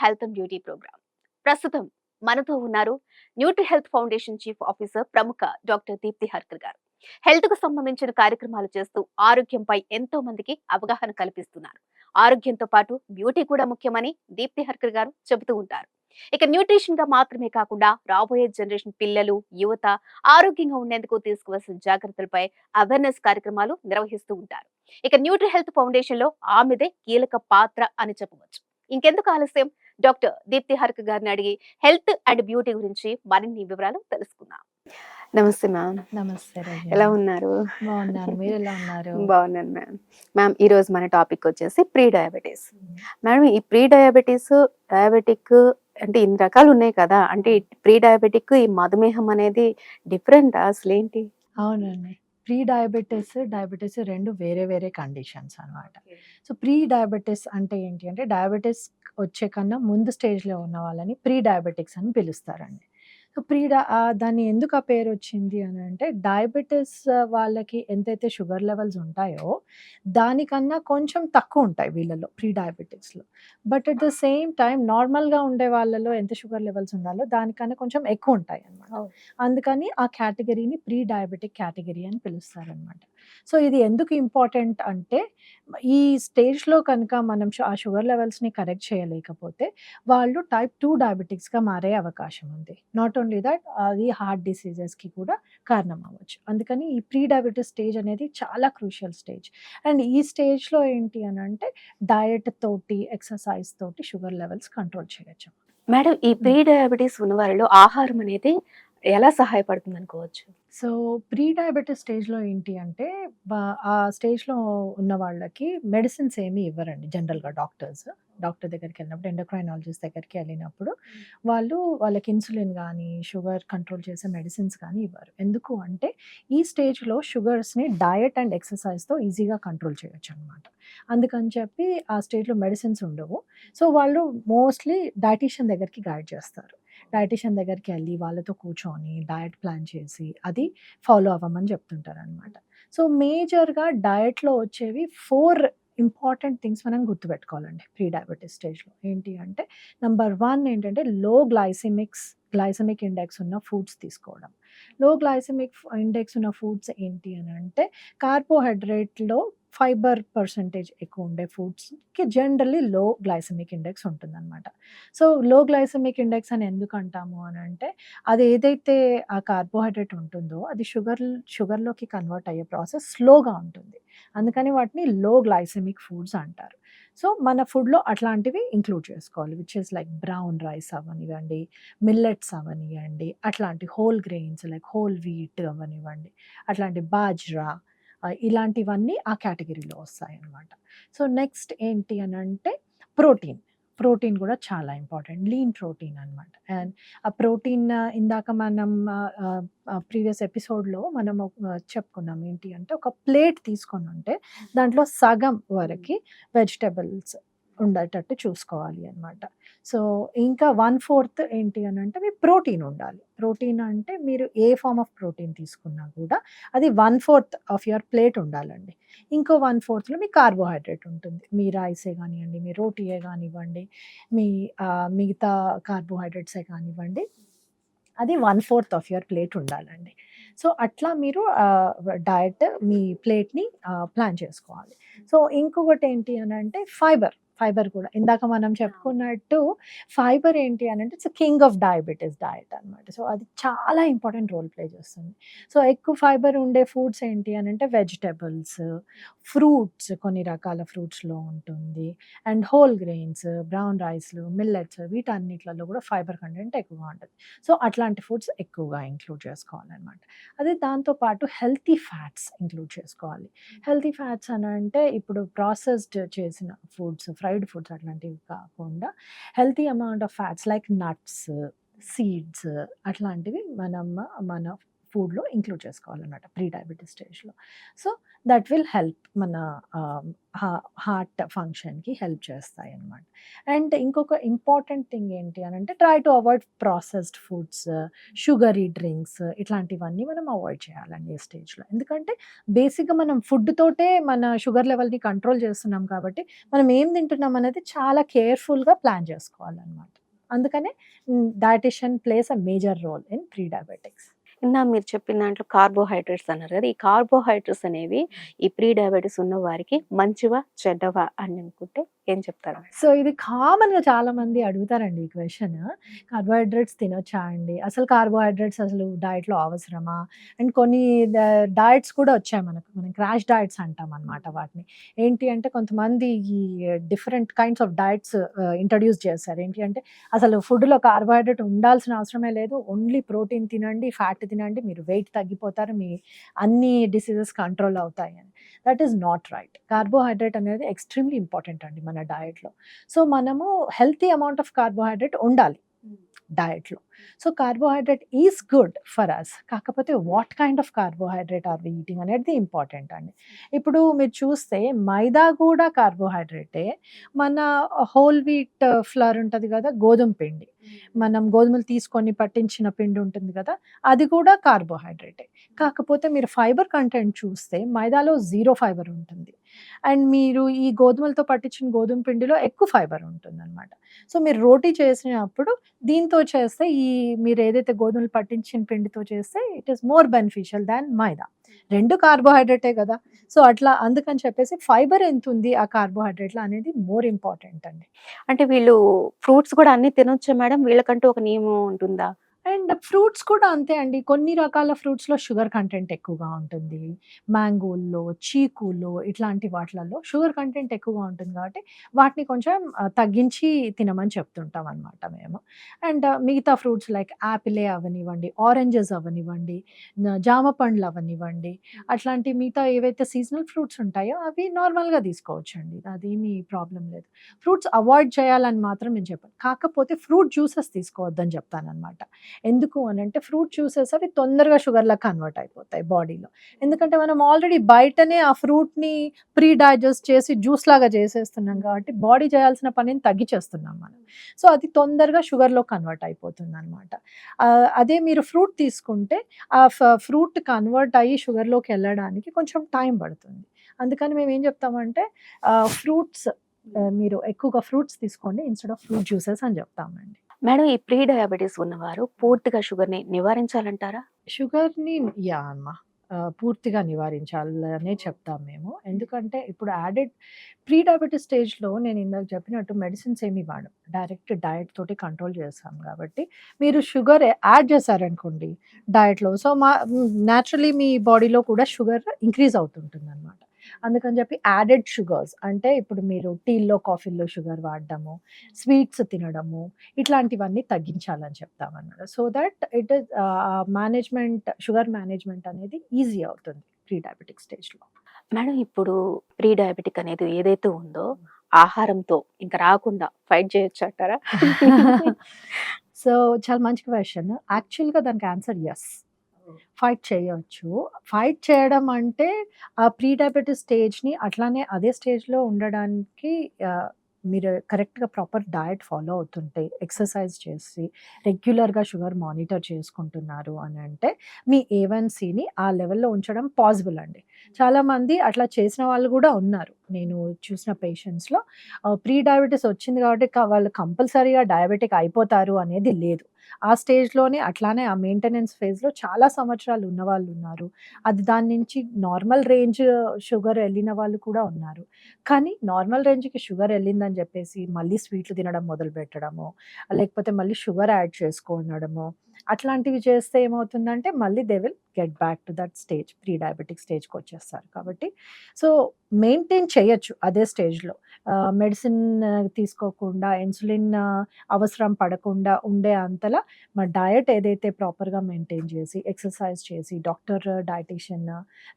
Health and beauty programme. ప్రస్తుతం మనతో ఉన్నారు nutri health foundation chief officer ప్రముఖ డాక్టర్ దీప్తి హర్కర్ గారు. హెల్త్ కు సంబంధించిన కార్యక్రమాలు చేస్తూ ఆరోగ్యంపై ఎంతో మందికి అవగాహన కల్పిస్తున్నారు. ఆరోగ్యంతో పాటు బ్యూటీ కూడా ముఖ్యమని దీప్తి హర్కర్ గారు చెబుతూ ఉంటారు. ఇక న్యూట్రిషన్ గా మాత్రమే కాకుండా రాబోయే జనరేషన్ పిల్లలు, యువత ఆరోగ్యంగా ఉండేందుకు తీసుకోవాల్సిన జాగ్రత్తలపై అవేర్నెస్ కార్యక్రమాలు నిర్వహిస్తూ ఉంటారు. ఇక న్యూట్రి హెల్త్ ఫౌండేషన్ లో ఆమెదే కీలక పాత్ర అని చెప్పవచ్చు. ఇంకెందుకు ఆలస్యం, డాక్టర్ దీప్తి హర్క్ గారిని అడిగి హెల్త్ అండ్ బ్యూటీ గురించి మరిన్ని వివరాలు తెలుసుకుందాం. నమస్తే మ్యామ్. నమస్తే రజని. ఎలా ఉన్నారు? బాగున్నాను, మీరు ఎలా ఉన్నారు? బాగున్నాను మ్యామ్. మ్యామ్, ఈ రోజు మన టాపిక్ వచ్చేసి ప్రీ డయాబెటీస్. మేడం, ఈ ప్రీ డయాబెటీస్, డయాబెటిక్ అంటే ఇన్ని రకాలు ఉన్నాయి కదా, అంటే ప్రీ డయాబెటిక్, ఈ మధుమేహం అనేది డిఫరెంట్ అసలు ఏంటి? అవునండి, ప్రీ డయాబెటీస్ రెండు వేరే వేరే కండిషన్స్ అన్నమాట. సో ప్రీ డయాబెటీస్ అంటే ఏంటి అంటే, డయాబెటీస్ వచ్చే కన్నా ముందు స్టేజ్లో ఉన్న వాళ్ళని ప్రీ డయాబెటిక్స్ అని పిలుస్తారండి. సో దాన్ని ఎందుకు ఆ పేరు వచ్చింది అని అంటే, డయాబెటీస్ వాళ్ళకి ఎంతైతే షుగర్ లెవెల్స్ ఉంటాయో దానికన్నా కొంచెం తక్కువ ఉంటాయి వీళ్ళలో, ప్రీ డయాబెటిక్స్లో. But at the same time నార్మల్గా ఉండే వాళ్ళలో ఎంత షుగర్ లెవెల్స్ ఉండాలో దానికన్నా కొంచెం ఎక్కువ ఉంటాయి అన్నమాట. అందుకని ఆ కేటగిరీని ప్రీ డయాబెటిక్ కేటగిరీ అని పిలుస్తారనమాట. సో ఇది ఎందుకు ఇంపార్టెంట్ అంటే, ఈ స్టేజ్లో కనుక మనం ఆ షుగర్ లెవెల్స్ని కరెక్ట్ చేయలేకపోతే వాళ్ళు టైప్ 2 డయాబెటిక్స్గా మారే అవకాశం ఉంది. నాట్ ఓన్లీ దట్, అది హార్ట్ డిసీజెస్కి కూడా కారణం అవ్వచ్చు. అందుకని ఈ ప్రీ డయాబెటిస్ స్టేజ్ అనేది చాలా క్రూషియల్ స్టేజ్. అండ్ ఈ స్టేజ్లో ఏంటి అని అంటే, డయట్ తోటి, ఎక్సర్సైజ్ తోటి షుగర్ లెవెల్స్ కంట్రోల్ చేయొచ్చు. మేడం, ఈ ప్రీ డయాబెటీస్ ఉన్న వారిలో ఆహారం అనేది ఎలా సహాయపడుతుంది అనుకోవచ్చు? సో ప్రీ డయాబెటిస్ స్టేజ్లో ఏంటి అంటే, ఆ స్టేజ్లో ఉన్న వాళ్ళకి మెడిసిన్స్ ఏమీ ఇవ్వరండి జనరల్గా. డాక్టర్ దగ్గరికి వెళ్ళినప్పుడు, ఎండోక్రైనాలజిస్ట్ దగ్గరికి వెళ్ళినప్పుడు వాళ్ళకి ఇన్సులిన్ కానీ, షుగర్ కంట్రోల్ చేసే మెడిసిన్స్ కానీ ఇవ్వరు. ఎందుకు అంటే, ఈ స్టేజ్లో షుగర్స్ని డయట్ అండ్ ఎక్సర్సైజ్తో ఈజీగా కంట్రోల్ చేయొచ్చు అనమాట. అందుకని చెప్పి ఆ స్టేజ్లో మెడిసిన్స్ ఉండవు. సో వాళ్ళు మోస్ట్లీ డైటీషియన్ దగ్గరికి గైడ్ చేస్తారు. డైటీషియన్ దగ్గరికి వెళ్ళి వాళ్ళతో కూర్చొని డయట్ ప్లాన్ చేసి అది ఫాలో అవ్వమని చెప్తుంటారనమాట. సో మేజర్గా డయట్లో వచ్చేవి 4 ఇంపార్టెంట్ థింగ్స్ మనం గుర్తుపెట్టుకోవాలండి ప్రీ డయాబెటిస్ స్టేజ్లో. ఏంటి అంటే, నెంబర్ 1 ఏంటంటే, లో గ్లైసెమిక్ ఇండెక్స్ ఉన్న ఫుడ్స్ తీసుకోవడం. లో గ్లైసెమిక్ ఇండెక్స్ ఉన్న ఫుడ్స్ ఏంటి అని అంటే, కార్బోహైడ్రేట్లో ఫైబర్ పర్సంటేజ్ ఎక్కువ ఉండే ఫుడ్స్కి జనరల్లీ లో గ్లైసెమిక్ ఇండెక్స్ ఉంటుందన్నమాట. సో లో గ్లైసెమిక్ ఇండెక్స్ అని ఎందుకు అంటాము అని అంటే, అది ఏదైతే ఆ కార్బోహైడ్రేట్ ఉంటుందో అది షుగర్లోకి కన్వర్ట్ అయ్యే ప్రాసెస్ స్లోగా ఉంటుంది. అందుకని వాటిని లో గ్లైసెమిక్ ఫుడ్స్ అంటారు. సో మన ఫుడ్లో అట్లాంటివి ఇంక్లూడ్ చేసుకోవాలి, which is like brown rice అవ్వనివ్వండి, మిల్లెట్స్ అవ్వనివ్వండి, అట్లాంటి whole grains like whole wheat అవ్వనివ్వండి, అట్లాంటి బాజ్రా, ఇలాంటివన్నీ ఆ కేటగిరీలో వస్తాయన్నమాట. సో నెక్స్ట్ ఏంటి అని అంటే, ప్రోటీన్ కూడా చాలా ఇంపార్టెంట్, లీన్ ప్రోటీన్ అనమాట. అండ్ ఆ ప్రోటీన్ ఇందాక మనం ప్రీవియస్ ఎపిసోడ్లో మనం చెప్పుకున్నాం ఏంటి అంటే, ఒక ప్లేట్ తీసుకొని ఉంటే దాంట్లో సగం వరకు వెజిటబుల్స్ ఉండేటట్టు చూసుకోవాలి అనమాట. సో ఇంకా 1/4 ఏంటి అని అంటే, మీ ప్రోటీన్ ఉండాలి. ప్రోటీన్ అంటే మీరు ఏ ఫార్మ్ ఆఫ్ ప్రోటీన్ తీసుకున్నా కూడా అది 1/4 ఆఫ్ యువర్ ప్లేట్ ఉండాలండి. ఇంకో 1/4లో మీ కార్బోహైడ్రేట్ ఉంటుంది. మీ రైసే కానివ్వండి, మీ రోటీయే కానివ్వండి, మీ మిగతా కార్బోహైడ్రేట్సే కానివ్వండి, అది 1/4 ఆఫ్ యువర్ ప్లేట్ ఉండాలండి. సో అట్లా మీరు డయట్ మీ ప్లేట్ని ప్లాన్ చేసుకోవాలి. సో ఇంకొకటి ఏంటి అని అంటే, ఫైబర్ కూడా ఇందాక మనం చెప్పుకున్నట్టు, ఫైబర్ ఏంటి అని అంటే, it's king of diabetes diet అనమాట. సో అది చాలా ఇంపార్టెంట్ రోల్ ప్లే చేస్తుంది. సో ఎక్కువ ఫైబర్ ఉండే ఫుడ్స్ ఏంటి అని అంటే, వెజిటబుల్స్, ఫ్రూట్స్, కొన్ని రకాల ఫ్రూట్స్లో ఉంటుంది, అండ్ హోల్ గ్రెయిన్స్, బ్రౌన్ రైస్లు, మిల్లెట్స్, వీటన్నిటిలో కూడా ఫైబర్ కంటెంట్ ఎక్కువగా ఉంటుంది. సో అట్లాంటి ఫుడ్స్ ఎక్కువగా ఇంక్లూడ్ చేసుకోవాలన్నమాట. అదే దాంతోపాటు హెల్తీ ఫ్యాట్స్ ఇంక్లూడ్ చేసుకోవాలి. హెల్తీ ఫ్యాట్స్ అని అంటే, ఇప్పుడు ప్రాసెస్డ్ చేసిన ఫుడ్స్, ఫ్రైడ్ ఫుడ్స్ అట్లాంటివి కాకుండా healthy amount of fats like nuts, seeds, అట్లాంటివి మన ఫుడ్లో ఇంక్లూడ్ చేసుకోవాలన్నమాట ప్రీ డయాబెటీస్ స్టేజ్లో. సో దట్ విల్ హెల్ప్ మన హార్ట్ ఫంక్షన్కి హెల్ప్ చేస్తాయి అన్నమాట. అండ్ ఇంకొక ఇంపార్టెంట్ థింగ్ ఏంటి అని అంటే try to avoid processed foods, sugary drinks ఇట్లాంటివన్నీ మనం అవాయిడ్ చేయాలండి ఈ స్టేజ్లో. ఎందుకంటే బేసిక్గా మనం ఫుడ్ తోటే మన షుగర్ లెవెల్ని కంట్రోల్ చేస్తున్నాం కాబట్టి మనం ఏం తింటున్నాం అనేది చాలా కేర్ఫుల్గా ప్లాన్ చేసుకోవాలన్నమాట. అందుకనే dietitian plays a major role in pre diabetics. ఇందాక మీరు చెప్పిన దాంట్లో కార్బోహైడ్రేట్స్ అన్నారు కదా! ఈ కార్బోహైడ్రేట్స్ అనేవి ఈ ప్రీ డయాబెటిస్ ఉన్న వారికి మంచివా? చెడ్డవా? అని అనుకుంటే ఏం చెప్తారు? సో ఇది కామన్‌గా చాలామంది అడుగుతారండి ఈ క్వెషన్. కార్బోహైడ్రేట్స్ తినొచ్చా అండి? అసలు కార్బోహైడ్రేట్స్ అసలు డైట్‌లో అవసరమా? అండ్ కొన్ని డ డయట్స్ కూడా వచ్చాయి మనకు. మనం క్రాష్ డయట్స్ అంటామనమాట వాటిని. ఏంటి అంటే కొంతమంది ఈ different kinds of diets introduce చేశారు. ఏంటి అంటే అసలు ఫుడ్‌లో కార్బోహైడ్రేట్ ఉండాల్సిన అవసరమే లేదు. ఓన్లీ ప్రోటీన్ తినండి, ఫ్యాట్ తినండి. మీరు వెయిట్ తగ్గిపోతారు. మీ అన్ని డిసీజెస్ కంట్రోల్ అవుతాయి అని. That is not right. Carbohydrate అనేది ఎక్స్‌ట్రీమ్‌లీ ఇంపార్టెంట్ అండి మన డయట్‌లో. సో, మనము హెల్తీ అమౌంట్ ఆఫ్ కార్బోహైడ్రేట్ ఉండాలి డయట్‌లో. So, carbohydrate is good for us. కాకపోతే what kind of carbohydrate are we eating అనేది ఇంపార్టెంట్ అండి. ఇప్పుడు మీరు చూస్తే మైదా కూడా కార్బోహైడ్రేటే. మన హోల్ వీట్ ఫ్లవర్ ఉంటది కదా! గోధుమ పిండి. మనం గోధుమలు తీసుకొని పట్టించిన పిండి ఉంటుంది కదా! అది కూడా కార్బోహైడ్రేటే. కాకపోతే మీరు ఫైబర్ కంటెంట్ చూస్తే మైదాలో 0 ఫైబర్ ఉంటుంది. అండ్ మీరు ఈ గోధుమలతో పట్టించిన గోధుమ పిండిలో ఎక్కువ ఫైబర్ ఉంటుందనమాట. సో, మీరు రోటీ చేసినప్పుడు దీంతో చేస్తే మీరేదైతే గోధుమలు పట్టించిన పిండితో చేస్తే ఇట్ ఈస్ మోర్ బెనిఫిషియల్ దాన్ మైదా. 2 కార్బోహైడ్రేటే గదా! సో, అట్లా అందుకని చెప్పేసి ఫైబర్ ఎంతుంది ఆ కార్బోహైడ్రేట్‌లో అనేది మోర్ ఇంపార్టెంట్ అండి. అంటే వీళ్ళు ఫ్రూట్స్ కూడా అన్నీ తినొచ్చా మేడం? వీళ్ళకంటూ ఒక నియమం ఉంటుందా? అండ్ ఫ్రూట్స్ కూడా అంతే అండి. కొన్ని రకాల ఫ్రూట్స్‌లో షుగర్ కంటెంట్ ఎక్కువగా ఉంటుంది. మ్యాంగోల్లో, చీకులో ఇట్లాంటి వాటిలల్లో షుగర్ కంటెంట్ ఎక్కువగా ఉంటుంది కాబట్టి వాటిని కొంచెం తగ్గించి తినమని చెప్తుంటామనమాట మేము. అండ్ మిగతా ఫ్రూట్స్ లైక్ యాపిలే అవ్వనివ్వండి, ఆరెంజెస్ అవ్వనివ్వండి, జామ పండ్లు అవ్వనివ్వండి, అట్లాంటి మిగతా ఏవైతే సీజనల్ ఫ్రూట్స్ ఉంటాయో అవి నార్మల్‌గా తీసుకోవచ్చండి. అదేమీ ప్రాబ్లమ్ లేదు. ఫ్రూట్స్ అవాయిడ్ చేయాలని మాత్రం నేను చెప్పను. కాకపోతే ఫ్రూట్ జ్యూసెస్ తీసుకోవద్దని చెప్తాననమాట. ఎందుకు అనంటే ఫ్రూట్ జ్యూసెస్ అవి తొందరగా షుగర్‌లా కన్వర్ట్ అయిపోతాయి బాడీలో. ఎందుకంటే మనం ఆల్రెడీ బయటనే ఆ ఫ్రూట్‌ని ప్రీ డైజెస్ట్ చేసి జ్యూస్ లాగా చేసేస్తున్నాం కాబట్టి బాడీ చేయాల్సిన పనిని తగ్గిచేస్తున్నాం మనం. సో, అది తొందరగా షుగర్‌లో కన్వర్ట్ అయిపోతుందనమాట. అదే మీరు ఫ్రూట్ తీసుకుంటే ఆ ఫ్రూట్ కన్వర్ట్ అయ్యి షుగర్‌లోకెళ్ళడానికి కొంచెం టైం పడుతుంది. అందుకని మేమేం చెప్తామంటే ఫ్రూట్స్ మీరు ఎక్కువగా ఫ్రూట్స్ తీసుకోండి ఇన్‌స్టెడ్ ఆఫ్ ఫ్రూట్ జ్యూసెస్ అని చెప్తామండి. మేడం ఈ ప్రీ డయాబెటిస్ ఉన్నవారు పూర్తిగా షుగర్‌ని నివారించాలంటారా? షుగర్‌ని యాహ్! అమ్మా! పూర్తిగా నివారించాలనే చెప్తాం మేము. ఎందుకంటే ఇప్పుడు ప్రీ డయాబెటిస్ స్టేజ్‌లో నేను ఇందాక చెప్పినట్టు మెడిసిన్స్ ఏమి వాడం. డైరెక్ట్ డయట్ తోటి కంట్రోల్ చేస్తాం కాబట్టి, మీరు షుగర్ యాడ్ చేశారనుకోండి డయట్‌లో సో, నేచురల్లీ మీ బాడీలో కూడా షుగర్ ఇంక్రీజ్ అవుతుంటుందనమాట. అందుకని చెప్పి యాడెడ్ షుగర్స్ అంటే ఇప్పుడు మీరు టీల్లో, కాఫీల్లో షుగర్ వాడడము, స్వీట్స్ తినడము ఇట్లాంటివన్నీ తగ్గించాలని చెప్తామన్నమాట. So that it is sugar management అనేది ఈజీ అవుతుంది ప్రీ డయాబెటిక్ స్టేజ్‌లో. మేడం ఇప్పుడు ప్రీ డయాబెటిక్ అనేది ఏదైతే ఉందో ఆహారంతో ఇంక రాకుండా ఫైట్ చేయొచ్చంటారా? సో చాలా మంచి క్వెషన్. యాక్చువల్‌గా దానికి ఆన్సర్ యెస్. ఫైట్ చేయొచ్చు. ఫైట్ చేయడం అంటే ఆ ప్రీ డయాబెటిస్ స్టేజ్‌ని అట్లానే అదే స్టేజ్‌లో ఉండడానికి మీరు కరెక్ట్‌గా ప్రాపర్ డయట్ ఫాలో అవుతుంటే, ఎక్సర్సైజ్ చేసి, రెగ్యులర్‌గా షుగర్ మానిటర్ చేసుకుంటున్నారు అనంటే, మీ A1Cని ఆ లెవెల్‌లో ఉంచడం పాసిబుల్ అండి. చాలామంది అట్లా చేసిన వాళ్ళు గూడా ఉన్నారు. నేను చూసిన పేషెంట్స్‌లో ప్రీ డయాబెటిస్ వచ్చింది కాబట్టి వాళ్ళు కంపల్సరీగా డయాబెటిక్ అయిపోతారు అనేది లేదు. ఆ స్టేజ్‌లోనే అట్లానే ఆ మెయింటెనెన్స్ ఫేజ్‌లో చాలా సంవత్సరాలు ఉన్నవాళ్ళున్నారు. దాని నుంచి నార్మల్ రేంజ్ షుగర్ ఎళ్ళిన వాళ్ళు కూడా ఉన్నారు. కానీ నార్మల్ రేంజ్‌కి షుగర్ ఎళ్ళిందని జెప్పేసి మళ్ళీ స్వీట్లు తినడం మొదలుపెట్టడము, లేకపోతే మళ్ళీ షుగర్ యాడ్ చేసుకోనడము, అట్లాంటివి చేస్తే ఏమవుతుందంటే మళ్ళీ they will get back to that stage. Pre diabetic స్టేజ్‌కొచ్చేస్తారు. కాబట్టి సో, మెయింటైన్ చేయొచ్చు అదే స్టేజ్‌లో. మెడిసిన్ తీసుకోకుండా ఇన్సులిన్ అవసరం పడకుండా ఉండే అంతలా డయట్ ఏదైతే ప్రాపర్‌గా మెయింటైన్ చేసి, ఎక్సర్సైజ్ చేసి, డాక్టర్, డైటీషియన్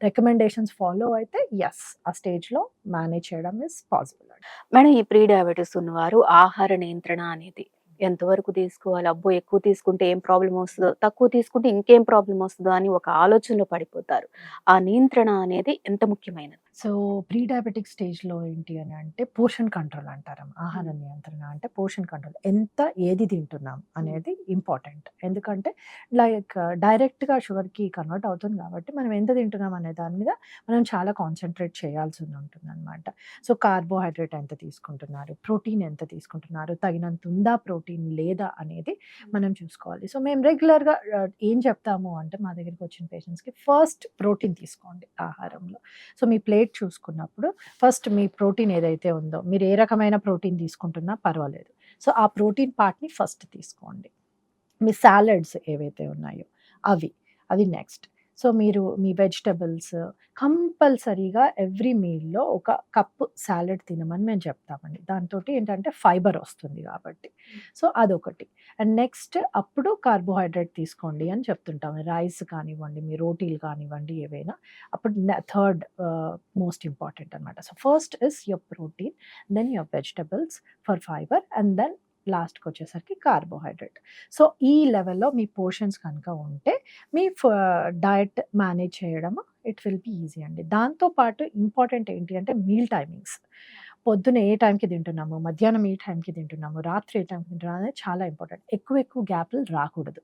రికమెండేషన్స్ ఫాలో అయితే యెస్. ఆ స్టేజ్‌లో మేనేజ్ చేయడం ఈస్ పాసిబుల్ అండి. మేడం ఈ ప్రీ డయాబెటిస్ ఉన్నవారు ఆహార నియంత్రణ అనేది ఎంతవరకు తీసుకోవాలి? అబ్బో! ఎక్కువ తీసుకుంటే ఏం ప్రాబ్లమ్ వస్తదో, తక్కువ తీసుకుంటే ఇంకేం ప్రాబ్లమ్ వస్తదో అని ఒక ఆలోచనలో పడిపోతారు. ఆ నియంత్రణ అనేది ఎంత ముఖ్యమైనది? సో, ప్రీ డయాబెటిక్ స్టేజ్‌లో ఏంటి అని అంటే పోర్షన్ కంట్రోల్ అంటారమ్మ. ఆహార హ్మ్. నియంత్రణ అంటే పోర్షన్ కంట్రోల్. ఎంత ఏది తింటున్నాం హ్మ్. అనేది ఇంపార్టెంట్. ఎందుకంటే లైక్ డైరెక్ట్‌గా షుగర్‌కి కన్వర్ట్ అవుతుంది కాబట్టి మనం ఎంత తింటున్నాం అనే దాని మీద మనం చాలా కాన్సంట్రేట్ చేయాల్సి ఉంటుందన్నమాట. సో, కార్బోహైడ్రేట్ ఎంత తీసుకుంటున్నారు? ప్రోటీన్ ఎంత తీసుకుంటున్నారు? తగినంత ఉందా ప్రోటీన్ లేదా అనేది మనం చూసుకోవాలి. సో, మేము రెగ్యులర్‌గా ఏం చెప్తాము అంటే మా దగ్గరికి వచ్చిన పేషెంట్స్‌కి ఫస్ట్ ప్రోటీన్ తీసుకోండి ఆహారంలో. సో, మీ ప్లేట్ చూసుకున్నప్పుడు ఫస్ట్ మీ ప్రోటీన్ ఏదైతే ఉందో, మీరు ఏ రకమైన ప్రోటీన్ తీసుకుంటున్నా పర్వాలేదు. సో, ఆ ప్రోటీన్ పార్ట్‌ని ఫస్ట్ తీసుకోండి. మీ సాలడ్స్ ఏవైతే ఉన్నాయో అవి. అది నెక్స్ట్. సో, మీరు మీ వెజిటబుల్స్ కంపల్సరీగా ఎవ్రీ మీల్‌లో ఒక కప్పు సాలడ్ తినమని మేము చెప్తామండి. దాంతోటి ఏంటంటే ఫైబర్ వస్తుంది కాబట్టి. సో, అదొకటి. అండ్ నెక్స్ట్ అప్పుడు కార్బోహైడ్రేట్ తీసుకోండి అని చెప్తుంటాం. రైస్ కానివ్వండి, మీ రోటీలు కానివ్వండి ఏవైనా. అప్పుడు థర్డ్ మోస్ట్ ఇంపార్టెంట్ అనమాట. So, first is your protein, then your vegetables for fibre and then లాస్ట్‌కొచ్చేసరికి కార్బోహైడ్రేట్. సో, ఈ లెవెల్‌లో మీ పోర్షన్స్ కనుక ఉంటే మీ డయట్ మేనేజ్ చేయడం ఇట్ విల్ బి ఈజీ అండి. దాంతో పాటు ఇంపార్టెంట్ ఏంటి అంటే మీల్ టైమింగ్స్. పొద్దున ఏ టైంకి తింటున్నాము, మధ్యాహ్నం ఏ టైంకి తింటున్నాము, రాత్రి ఏ టైంకి తింటున్నాము అనేది చాలా ఇంపార్టెంట్. ఎక్కువ ఎక్కువ గ్యాప్‌లు రాకూడదు.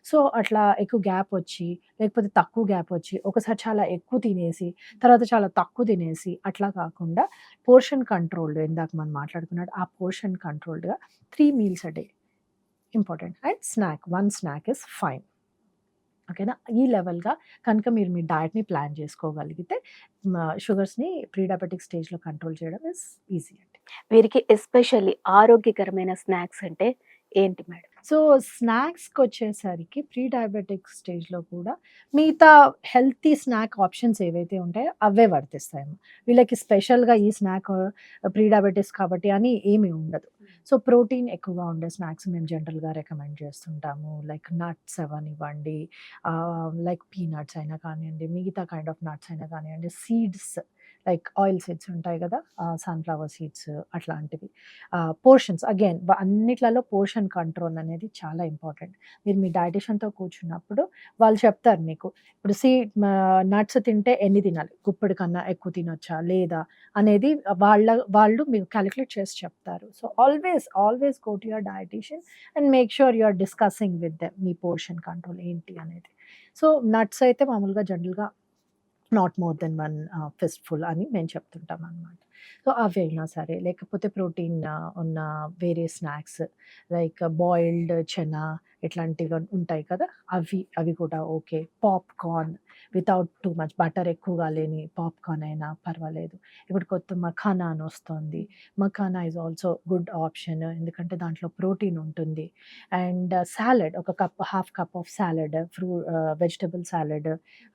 సో, అట్లా ఎక్కువ గ్యాప్ వచ్చి, లేకపోతే తక్కువ గ్యాప్ వచ్చి, ఒకసారి చాలా ఎక్కువ తినేసి, తర్వాత చాలా తక్కువ తినేసి అట్లా కాకుండా పోర్షన్ కంట్రోల్డ్ ఇందాక మనం మాట్లాడుకున్నట్టు ఆ పోర్షన్ కంట్రోల్డ్‌గా 3 meals a day important. And snack, 1 snack is fine. ఓకేనా? ఈ లెవెల్‌గా కనుక మీరు మీ డయట్‌ని ప్లాన్ చేసుకోగలిగితే షుగర్స్‌ని ప్రీ డయాబెటిక్ స్టేజ్‌లో కంట్రోల్ చేయడం ఈస్ ఈజీ అండి. వీరికి ఎస్పెషల్లీ ఆరోగ్యకరమైన స్నాక్స్ అంటే ఏంటి మేడం? సో, స్నాక్స్‌కొచ్చేసరికి ప్రీ డయాబెటిక్ స్టేజ్‌లో కూడా మిగతా హెల్తీ స్నాక్ ఆప్షన్స్ ఏవైతే ఉంటాయో అవే వర్తిస్తాయమ్మ. వీళ్ళకి స్పెషల్‌గా ఈ స్నాక్ ప్రీ డయాబెటిస్ కాబట్టి అని ఏమి ఉండదు. సో, ప్రోటీన్ ఎక్కువగా ఉండే స్నాక్స్ మేము జనరల్‌గా రికమెండ్ చేస్తుంటాము. లైక్ నట్స్ అవ్వనివ్వండి, లైక్ పీనట్స్ అయినా కానియండి, మిగతా కైండ్ ఆఫ్ నట్స్ అయినా కానియండి, సీడ్స్ లైక్ ఆయిల్ సీడ్స్ ఉంటాయి గదా! సన్‌ఫ్లవర్ సీడ్స్ అట్లాంటివి. పోర్షన్స్ అగైన్ అన్నిట్లలో పోర్షన్ కంట్రోల్ అనేది చాలా ఇంపార్టెంట్. మీరు మీ డైటీషియన్‌తో కూర్చున్నప్పుడు వాళ్ళు చెప్తారు మీకు. ఇప్పుడు నట్స్ తింటే ఎన్ని తినాలి? గుప్పెడు కన్నా ఎక్కువ తినొచ్చా? లేదా? అనేది వాళ్ళు మీకు కాలిక్యులేట్ చేసి చెప్తారు. So, always go to your dietitian and make sure you are discussing with them మీ పోర్షన్ కంట్రోల్ ఏంటి అనేది. సో, నట్స్ అయితే మామూలుగా జనరల్‌గా నాట్ మోర్ దెన్ 1 ఫిస్ట్‌ఫుల్ అని మేము చెప్తుంటామనమాట. సో, అవైనా సరే లేకపోతే ప్రోటీన్ ఉన్న వేరే స్నాక్స్ లైక్ బాయిల్డ్ చనా ఇట్లాంటివి ఉంటాయి కదా! అవి కూడా okay. Popcorn without too much butter ఎక్కువగా లేని పాప్‌కార్న్ అయినా పర్వాలేదు. ఇప్పుడు కొత్త మఖానా అని వస్తోంది. Makhana is also good option. ఎందుకంటే దాంట్లో ప్రోటీన్ ఉంటుంది. అండ్ సాలడ్ ఒక half cup of salad vegetable salad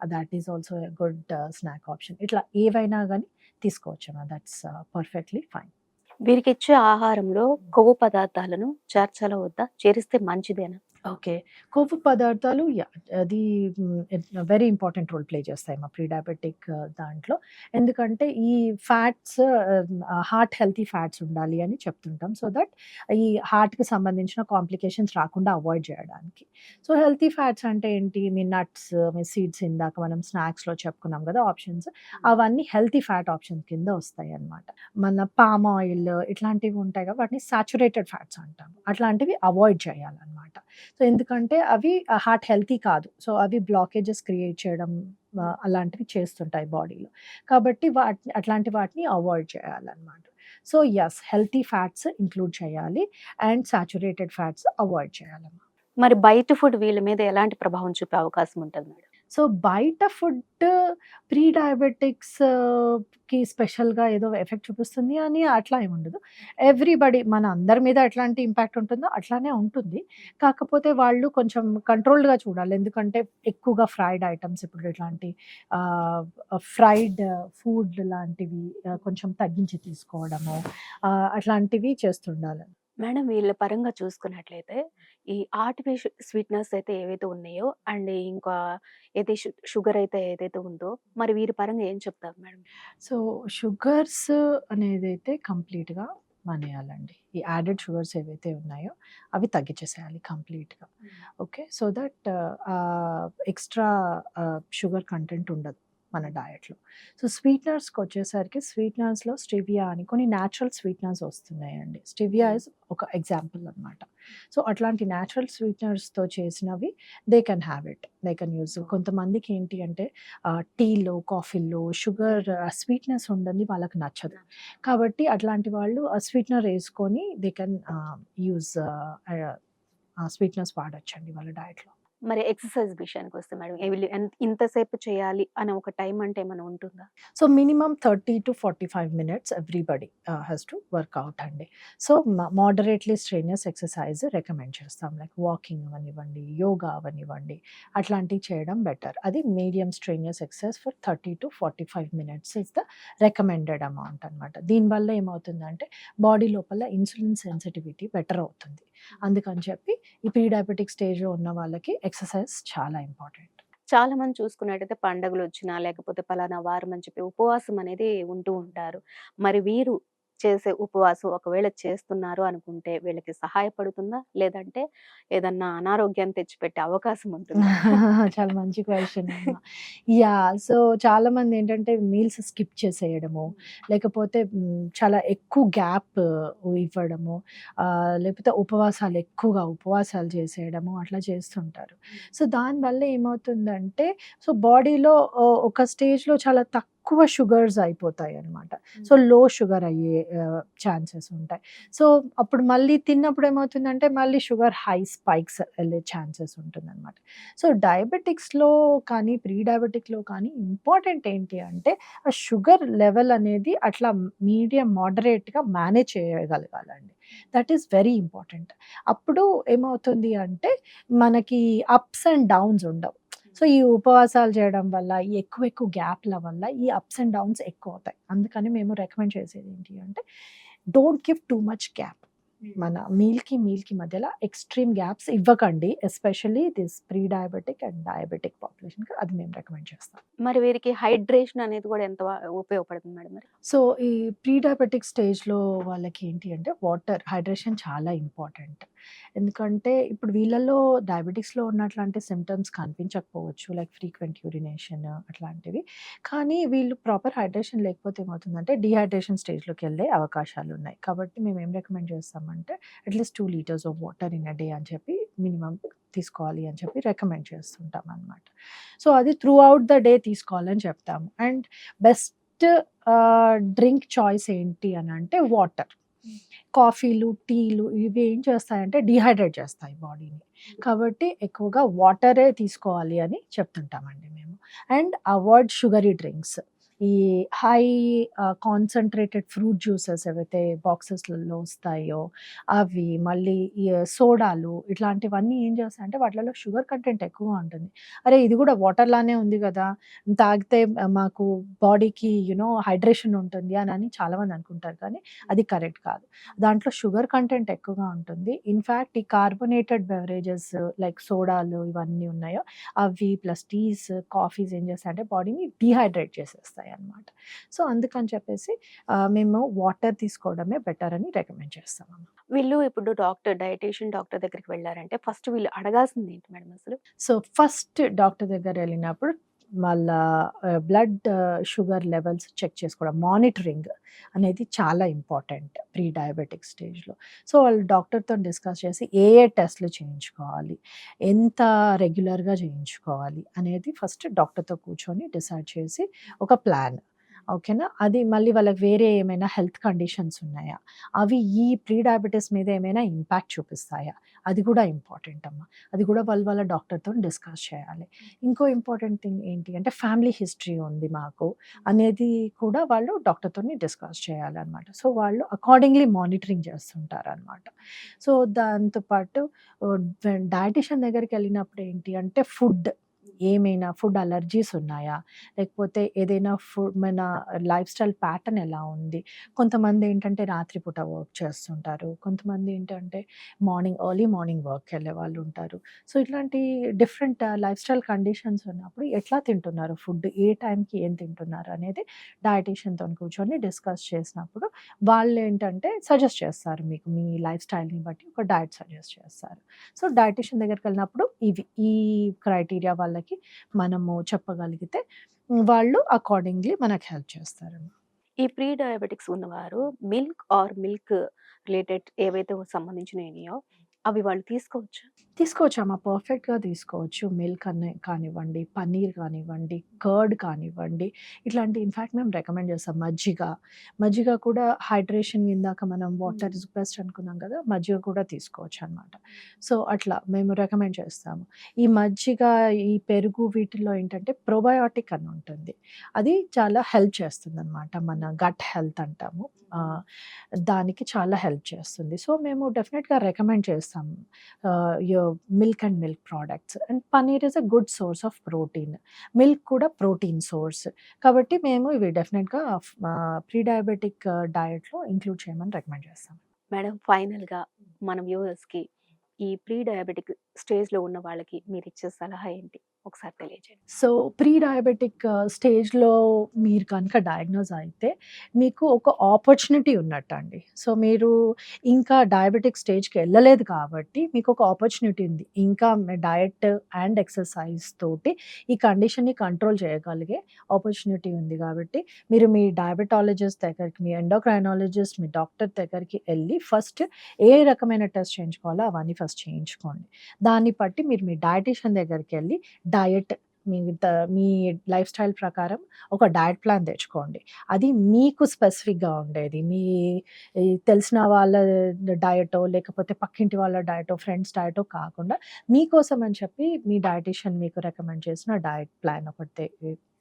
that is also a good snack option. ఇట్లా ఏవైనా గాని తీసుకోవచ్చమ్మా. That's perfectly fine. వీరికిచ్చే ఆహారంలో కొవ్వు పదార్థాలను చేర్చాలా వద్దా? చేరిస్తే మంచిదేనా? ఓకే. కొవ్వు పదార్థాలు అది వెరీ ఇంపార్టెంట్ రోల్ ప్లే చేస్తాయి మా ప్రీ డయాబెటిక్ దాంట్లో. ఎందుకంటే ఈ ఫ్యాట్స్ హార్ట్ హెల్తీ ఫ్యాట్స్ ఉండాలి అని చెప్తుంటాం. సో దట్ ఈ హార్ట్‌కి సంబంధించిన కాంప్లికేషన్స్ రాకుండా అవాయిడ్ చేయడానికి. సో హెల్తీ ఫ్యాట్స్ అంటే ఏంటి? మీ నట్స్, మీ సీడ్స్ ఇందాక మనం స్నాక్స్‌లో చెప్పుకున్నాం గదా! ఆప్షన్స్. అవన్నీ హెల్తీ ఫ్యాట్ ఆప్షన్స్ కింద వస్తాయన్నమాట. మన పామ్ ఆయిల్ ఇట్లాంటివి ఉంటాయి కదా! వాటిని సాచురేటెడ్ ఫ్యాట్స్ అంటాము. అట్లాంటివి అవాయిడ్ చేయాలన్నమాట. సో, ఎందుకంటే అవి హార్ట్ హెల్తీ కాదు. సో, అవి బ్లాకేజెస్ క్రియేట్ చేయడం అలాంటివి చేస్తుంటాయి బాడీలో. కాబట్టి అట్లాంటి వాటిని అవాయిడ్ చేయాలన్నమాట. So, yes healthy fats include చేయాలి. అండ్ సాచురేటెడ్ ఫ్యాట్స్ అవాయిడ్ చేయాలమ్మా. మరి బయట ఫుడ్ వీళ్ళ మీద ఎలాంటి ప్రభావం చూపే అవకాశం ఉంటది మేడం? సో, బయట ఫుడ్ ప్రీ డయాబెటిక్స్‌కి స్పెషల్‌గా ఏదో ఎఫెక్ట్ చూపిస్తుంది అని అట్లా ఏముండదు. ఎవ్రీబడీ మన అందరి మీద ఎట్లాంటి ఇంపాక్ట్ ఉంటుందో అట్లానే ఉంటుంది. కాకపోతే వాళ్ళు కొంచెం కంట్రోల్డ్‌గా చూడాలి. ఎందుకంటే ఎక్కువగా ఫ్రైడ్ ఐటెమ్స్ ఇప్పుడు ఇట్లాంటి ఆహ్, ఫ్రైడ్ ఫుడ్ లాంటివి కొంచెం తగ్గించి తీసుకోవడము అట్లాంటివి చేస్తుండాలి. మేడం వీళ్ళ పరంగా చూసుకున్నట్లయితే, ఈ ఆర్టిఫిషియల్ స్వీట్‌నర్స్ అయితే ఏవైతే ఉన్నాయో అండ్ ఇంకా ఏది షుగర్ అయితే ఏదైతే ఉందో, మరి వీరి పరంగా ఏం చెప్తారు మేడం? సో, షుగర్స్ అనేదైతే కంప్లీట్‌గా మానేయాలండి. ఈ యాడెడ్ షుగర్స్ ఏవైతే ఉన్నాయో అవి తగ్గించేసేయాలి కంప్లీట్‌గా. Okay. So that extra sugar content ఉండదు మన డయట్‌లో. సో స్వీట్‌నర్స్‌కొచ్చేసరికి స్వీట్‌నర్స్‌లో స్టెవియా అని కొన్ని న్యాచురల్ స్వీట్‌నర్స్ వస్తున్నాయండి. స్టెవియా ఇస్ ఒక ఎగ్జాంపుల్ అనమాట. సో అట్లాంటి న్యాచురల్ స్వీట్‌నర్స్‌తో చేసినవి they can have it. They can use. కొంతమందికి ఏంటి అంటే టీలో, కాఫీలో షుగర్ స్వీట్‌నెస్ ఉండనిది వాళ్ళకి నచ్చదు. కాబట్టి అట్లాంటి వాళ్ళు ఆ స్వీట్‌నర్ ఏసుకొని దే కెన్ యూజ్ స్వీట్‌నర్స్ వాడొచ్చండి వాళ్ళ డయట్‌లో. మరి ఎక్సర్‌సైజ్ విషయానికొస్తే మేడం ఇంతసేపు చేయాలి అనే ఒక టైం అంటే ఏమైనా ఉంటుందా? So minimum 30-45 minutes everybody has to work out అండి. So moderately strenuous exercise recommend చేస్తాం. లైక్ వాకింగ్ అవ్వనివ్వండి, యోగా అవ్వనివ్వండి, అట్లాంటివి చేయడం బెటర్. అది medium strenuous exercise for 30-45 minutes is the recommended amount అనమాట. దీనివల్ల ఏమవుతుందంటే బాడీ లోపల ఇన్సులిన్ సెన్సిటివిటీ బెటర్ అవుతుంది. అందుకని చెప్పి ఈ ప్రీ డయాబెటిక్ స్టేజ్‌లో ఉన్న వాళ్ళకి ఎక్సర్‌సైజ్ చాలా ఇంపార్టెంట్. చాలా మంది చూసుకున్నట్టయితే పండగలొచ్చినా, లేకపోతే పలానా వారం అని చెప్పి ఉపవాసం అనేది ఉంటూ ఉంటారు. మరి వీరు చేసే ఉపవాసం ఒకవేళ చేస్తున్నారు అనుకుంటే వీళ్ళకి సహాయపడుతుందా? లేదంటే ఏదన్నా అనారోగ్యాన్ని తెచ్చిపెట్టే అవకాశం ఉంటుందా? చాలా మంచి క్వెషన్ అమ్మ. సో చాలామంది ఏంటంటే మీల్స్ స్కిప్ చేసేయడము, లేకపోతే చాలా ఎక్కువ గ్యాప్ ఇవ్వడము, లేకపోతే ఎక్కువగా ఉపవాసాలు చేసేయడము అట్లా చేస్తుంటారు. సో దానివల్ల ఏమవుతుందంటే సో బాడీలో ఒక స్టేజ్‌లో చాలా తక్కువ షుగర్స్ అయిపోతాయన్నమాట. సో లో షుగర్ అయ్యే ఛాన్సెస్ ఉంటాయి. సో అప్పుడు మళ్ళీ తిన్నప్పుడు ఏమవుతుందంటే మళ్ళీ షుగర్ హై స్పైక్స్ వెళ్ళే ఛాన్సెస్ ఉంటుందన్నమాట. సో డయాబెటిక్స్‌లో కానీ, ప్రీ డయాబెటిక్‌లో కానీ ఇంపార్టెంట్ ఏంటి అంటే ఆ షుగర్ లెవెల్ అనేది అట్లా మీడియం మోడరేట్‌గా మేనేజ్ చేయగలగాలండి. That is very important. అప్పుడు ఏమవుతుంది అంటే మనకి అప్స్ అండ్ డౌన్స్ ఉండవు. సో ఈ ఉపవాసాలు చేయడం వల్ల, ఈ ఎక్కువ ఎక్కువ గ్యాప్‌ల వల్ల ఈ అప్స్ అండ్ డౌన్స్ ఎక్కువవుతాయి. అందుకని మేము రికమెండ్ చేసేది ఏంటి అంటే don't give too much gap. మన మీల్‌కి మధ్యల ఎక్స్‌ట్రీమ్ గ్యాప్స్ ఇవ్వకండి. Especially this pre diabetic and diabetic పాపులేషన్‌కి అది మేము రికమెండ్ చేస్తాం. మరి వీరికి హైడ్రేషన్ అనేది కూడా ఎంత ఉపయోగపడుతుంది మేడం మరి? సో, ఈ ప్రీ డయాబెటిక్ స్టేజ్‌లో వాళ్ళకి ఏంటి అంటే హైడ్రేషన్ చాలా ఇంపార్టెంట్. ఎందుకంటే ఇప్పుడు వీళ్ళలో డయాబెటిక్స్‌లో ఉన్నట్లాంటి సింప్టమ్స్ కనిపించకపోవచ్చు. లైక్ ఫ్రీక్వెంట్ యూరినేషన్ అట్లాంటివి. కానీ వీళ్ళు ప్రాపర్ హైడ్రేషన్ లేకపోతే ఏమవుతుందంటే డీహైడ్రేషన్ స్టేజ్‌లోకెళ్ళే అవకాశాలున్నాయి. కాబట్టి మేమేం రికమెండ్ చేస్తామంటే at least 2 litres of water in a day అని చెప్పి మినిమమ్ తీసుకోవాలి అని చెప్పి రికమెండ్ చేస్తుంటామనమాట. సో, అది త్రూ ఔట్ ద డే తీసుకోవాలని చెప్తాము. అండ్ బెస్ట్ డ్రింక్ చాయిస్ ఏంటి అనంటే వాటర్. కాఫీలు, టీలు ఇవి ఏం చేస్తాయంటే డీహైడ్రేట్ చేస్తాయి బాడీని. కాబట్టి ఎక్కువగా వాటరే తీసుకోవాలి అని చెప్తుంటామండి మేము. And avoid sugary drinks. ఈ హై కాన్సంట్రేటెడ్ ఫ్రూట్ జ్యూసెస్ ఏవైతే బాక్సెస్‌లలో వస్తాయో అవి, మళ్ళీ ఈ సోడాలు ఇట్లాంటివన్నీ ఏం చేస్తాయంటే వాటిలలో షుగర్ కంటెంట్ ఎక్కువగా ఉంటుంది. అరే! ఇది కూడా వాటర్ లానే ఉంది గదా! తాగితే మాకు బాడీకి హైడ్రేషన్ ఉంటుంది అని చాలామంది అనుకుంటారు. కానీ అది కరెక్ట్ కాదు. దాంట్లో షుగర్ కంటెంట్ ఎక్కువగా ఉంటుంది. ఇన్‌ఫాక్ట్ ఈ కార్బోనేటెడ్ బెవరేజెస్ లైక్ సోడాలు ఇవన్నీ ఉన్నాయో అవి ప్లస్ టీస్, కాఫీస్ ఏం చేస్తాయంటే బాడీని డీహైడ్రేట్ చేసేస్తాయన్నమాట. సో, అందుకని చెప్పేసి మేము వాటర్ తీసుకోవడమే బెటర్ అని రికమెండ్ చేస్తామమ్మ. వీళ్ళు ఇప్పుడు డైటీషియన్ డాక్టర్ దగ్గరికి వెళ్లారంటే ఫస్ట్ వీళ్ళు అడగాల్సింది ఏంటి మేడం అసలు? సో, ఫస్ట్ డాక్టర్ దగ్గరెళ్ళినప్పుడు వాళ్ళ బ్లడ్ షుగర్ లెవెల్స్ చెక్ చేసుకోవడం. మానిటరింగ్ అనేది చాలా ఇంపార్టెంట్ ప్రీ డయాబెటిక్ స్టేజ్‌లో. సో, వాళ్ళు డాక్టర్‌తోని డిస్కస్ చేసి ఏ ఏ టెస్ట్‌లు చేయించుకోవాలి, ఎంత రెగ్యులర్‌గా చేయించుకోవాలి అనేది ఫస్ట్ డాక్టర్‌తో కూర్చొని డిసైడ్ చేసి ఒక ప్లాన్. ఓకేనా? అది మళ్ళీ వాళ్ళకి వేరే ఏమైనా హెల్త్ కండిషన్స్ ఉన్నాయా? అవి ఈ ప్రీ డయాబెటిస్ మీద ఏమైనా ఇంపాక్ట్ చూపిస్తాయా? అది కూడా ఇంపార్టెంట్ అమ్మ. అది కూడా వాళ్ళు వాళ్ళ డాక్టర్‌తోని డిస్కస్ చేయాలి. ఇంకో ఇంపార్టెంట్ థింగ్ ఏంటి అంటే ఫ్యామిలీ హిస్టరీ ఉంది మాకు అనేది కూడా వాళ్ళు డాక్టర్‌తోని డిస్కస్ చేయాలనమాట. సో, వాళ్ళు అకార్డింగ్‌లీ మానిటరింగ్ చేస్తుంటారనమాట. సో, దాంతో పాటు డైటీషియన్ దగ్గరికెళ్ళినప్పుడు ఏంటి అంటే ఫుడ్ ఏమైనా ఫుడ్ అలర్జీస్ ఉన్నాయా? లేకపోతే ఏదైనా మన లైఫ్ స్టైల్ ప్యాటర్న్ ఎలా ఉంది? కొంతమంది ఏంటంటే రాత్రిపూట వర్క్ చేస్తుంటారు. కొంతమంది ఏంటంటే ఎర్లీ మార్నింగ్ వర్క్‌కెళ్ళే వాళ్ళుంటారు. సో, ఇట్లాంటి డిఫరెంట్ లైఫ్ స్టైల్ కండిషన్స్ ఉన్నప్పుడు ఎట్లా తింటున్నారు ఫుడ్? ఏ టైంకి ఏం తింటున్నారు అనేది డైటీషియన్‌తోని కూర్చొని డిస్కస్ చేసినప్పుడు వాళ్ళేంటంటే సజెస్ట్ చేస్తారు మీకు. మీ లైఫ్ స్టైల్‌ని బట్టి ఒక డైట్ సజెస్ట్ చేస్తారు. సో, డైటీషియన్ దగ్గరికెళ్ళినప్పుడు ఈ క్రైటీరియా వాళ్ళకి మనము చెప్పగలిగితే వాళ్ళు అకార్డింగ్‌లీ మనకు హెల్ప్ చేస్తారనమాట. ఈ ప్రీ డయాబెటిక్స్ ఉన్నవారు మిల్క్ రిలేటెడ్ ఏవైతే సంబంధించినయినాయో అవి వాళ్ళు తీసుకోవచ్చా? తీసుకోవచ్చమ్మా. పర్ఫెక్ట్‌గా తీసుకోవచ్చు. మిల్క్ కానివ్వండి, పన్నీర్ కానివ్వండి, కర్డ్ కానివ్వండి, ఇట్లాంటి ఇన్‌ఫాక్ట్ మేము రికమెండ్ చేస్తాం. మజ్జిగ కూడా హైడ్రేషన్ ఇందాక మనం వాటర్ ఇస్ బెస్ట్ అనుకున్నాం కదా! మజ్జిగ కూడా తీసుకోవచ్చనమాట. సో, అట్లా మేము రికమెండ్ చేస్తాము. ఈ మజ్జిగ, ఈ పెరుగు వీటిల్లో ఏంటంటే ప్రోబయోటిక్ అని ఉంటుంది. అది చాలా హెల్ప్ చేస్తుందనమాట. మన గట్ హెల్త్ అంటాము. ఆహ్, దానికి చాలా హెల్ప్ చేస్తుంది. సో, మేము డెఫినిట్‌గా రికమెండ్ చేస్తాము. your milk products and paneer is a good source of protein. Milk కూడా ప్రోటీన్ సోర్స్. కాబట్టి మేము ఇవి డెఫినిట్‌గా ప్రీ డయాబెటిక్ డైట్‌లో ఇంక్లూడ్ చేయమని రికమెండ్ చేస్తాం. మేడం ఫైనల్‌గా మన వ్యూవర్స్‌కి ఈ ప్రీ డయాబెటిక్ స్టేజ్‌లో ఉన్న వాళ్ళకి మీరిచ్చే సలహా ఏంటి? ఒకసారి తెలియజేయండి. సో, ప్రీ డయాబెటిక్ స్టేజ్‌లో మీరు కనుక డయాగ్నోస్ అయితే, మీకు ఒక ఆపర్చునిటీ ఉన్నట్టండి. సో, మీరు ఇంకా డయాబెటిక్ స్టేజ్‌కి ఎళ్ళలేదు కాబట్టి, మీకొక ఆపర్చునిటీ ఉంది. ఇంకా డయట్ అండ్ ఎక్సర్‌సైజ్ తోటి ఈ కండిషన్‌ని కంట్రోల్ చేయగలిగే ఆపర్చునిటీ ఉంది గాబట్టి, మీరు మీ డయాబెటాలజిస్ట్ దగ్గరికి, మీ ఎండోక్రైనాలజిస్ట్, మీ డాక్టర్ దగ్గరికి ఎళ్లి ఫస్ట్ ఏ రకమైన టెస్ట్ చేయించుకోవాలో అవన్నీ ఫస్ట్ చేయించుకోండి. దాన్ని బట్టి మీరు మీ డైటీషియన్ దగ్గరికెళ్లి డయట్ మీ మీ లైఫ్ స్టైల్ ప్రకారం ఒక డయట్ ప్లాన్ తెచ్చుకోండి. అది మీకు స్పెసిఫిక్‌గా ఉండేది. ఈ తెలిసిన వాళ్ళ డయటో, లేకపోతే పక్కింటి వాళ్ళ డయటో, ఫ్రెండ్స్ డయటో కాకుండా మీకోసం అని చెప్పి మీ డైటీషియన్ మీకు రికమెండ్ చేసిన డయట్ ప్లాన్ ఒకటి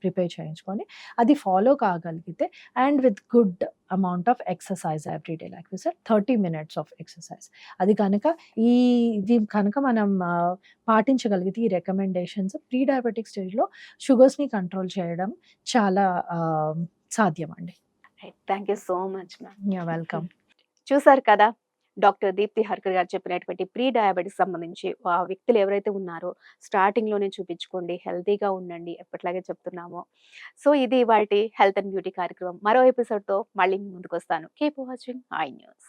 ప్రిపేర్ చేయించుకొని, అది ఫాలో కాగలిగితే and with good amount of exercise every day like we said 30 minutes of exercise. అది కనుక ఇది కనుక మనం పాటించగలిగితే ఈ రికమెండేషన్స్ ప్రీ డయాబెటిక్ స్టేజ్‌లో షుగర్స్‌ని కంట్రోల్ చేయడం చాలా సాధ్యమండి. Thank you so much ma'am. Yeah! Welcome. చూసారు కదా! డాక్టర్ దీప్తి హర్కర్ గారు చెప్పినటువంటి ప్రీ డయాబెటిస్ సంబంధించి ఆ వ్యక్తులు ఎవరైతే ఉన్నారో స్టార్టింగ్‌లోనే చూపించుకోండి. హెల్తీగా ఉండండి. ఎప్పటిలాగే చెప్తున్నామో. సో, ఇది ఇవాల్టి హెల్త్ అండ్ బ్యూటీ కార్యక్రమం. మరో ఎపిసోడ్‌తో మళ్ళీ మీ ముందుకొస్తాను. Keep watching I news.